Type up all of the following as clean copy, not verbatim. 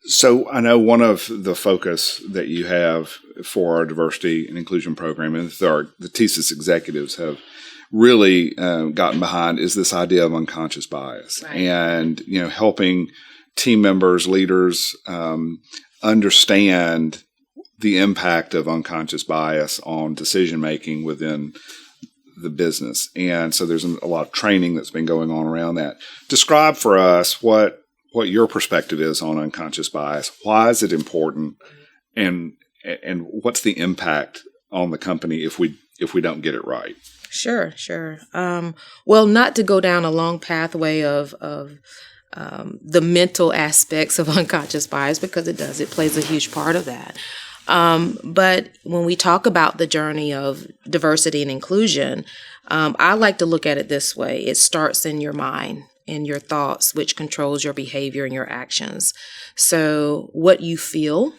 So I know one of the focus that you have for our diversity and inclusion program, and the TSYS executives have really gotten behind, is this idea of unconscious bias, right. and helping team members, leaders understand the impact of unconscious bias on decision making within the business. And so there's a lot of training that's been going on around that. Describe for us what your perspective is on unconscious bias. Why is it important, and what's the impact on the company if we don't get it right? Sure. Well, not to go down a long pathway of the mental aspects of unconscious bias, because it plays a huge part of that. But when we talk about the journey of diversity and inclusion, I like to look at it this way. It starts in your mind, in your thoughts, which controls your behavior and your actions. So what you feel,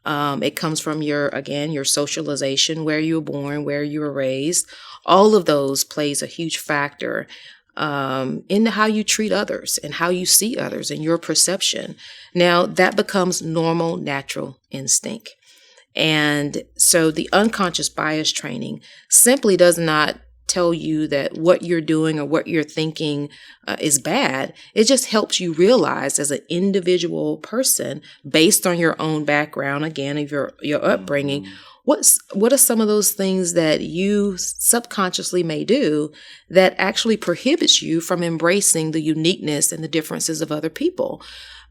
it comes from your socialization, where you were born, where you were raised. All of those plays a huge factor in how you treat others and how you see others and your perception. Now, that becomes normal, natural instinct. And so the unconscious bias training simply does not tell you that what you're doing or what you're thinking is bad. It just helps you realize as an individual person, based on your own background, again, of your upbringing, what are some of those things that you subconsciously may do that actually prohibits you from embracing the uniqueness and the differences of other people.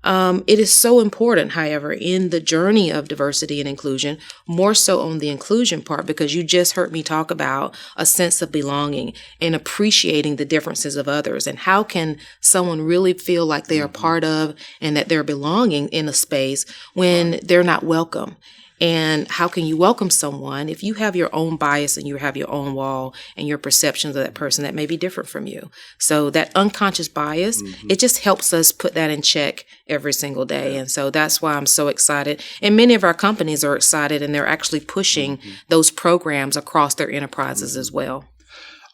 It is so important, however, in the journey of diversity and inclusion, more so on the inclusion part, because you just heard me talk about a sense of belonging and appreciating the differences of others. And how can someone really feel like they are part of and that they're belonging in a space when they're not welcome? And how can you welcome someone if you have your own bias and you have your own wall and your perceptions of that person that may be different from you? So that unconscious bias, it just helps us put that in check every single day. And so that's why I'm so excited. And many of our companies are excited, and they're actually pushing those programs across their enterprises as well.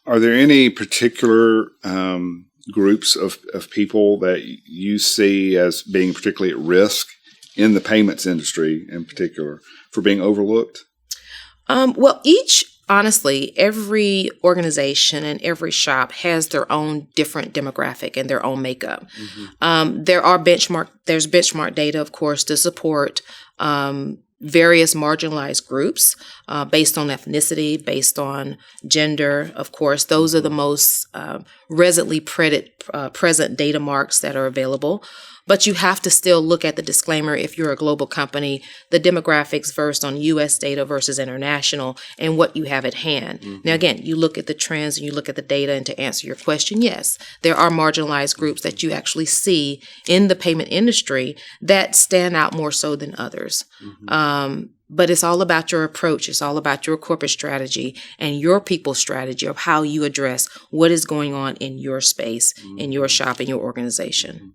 Are there any particular groups of people that you see as being particularly at risk in the payments industry in particular for being overlooked? Well, honestly, every organization and every shop has their own different demographic and their own makeup. There's benchmark data, of course, to support various marginalized groups based on ethnicity, based on gender. Of course, those are the most readily present data marks that are available. But you have to still look at the disclaimer if you're a global company, the demographics versus on U.S. data versus international, and what you have at hand. Now, again, you look at the trends and you look at the data, and to answer your question, yes, there are marginalized groups that you actually see in the payment industry that stand out more so than others. But it's all about your approach. It's all about your corporate strategy and your people's strategy of how you address what is going on in your space, in your shop, in your organization.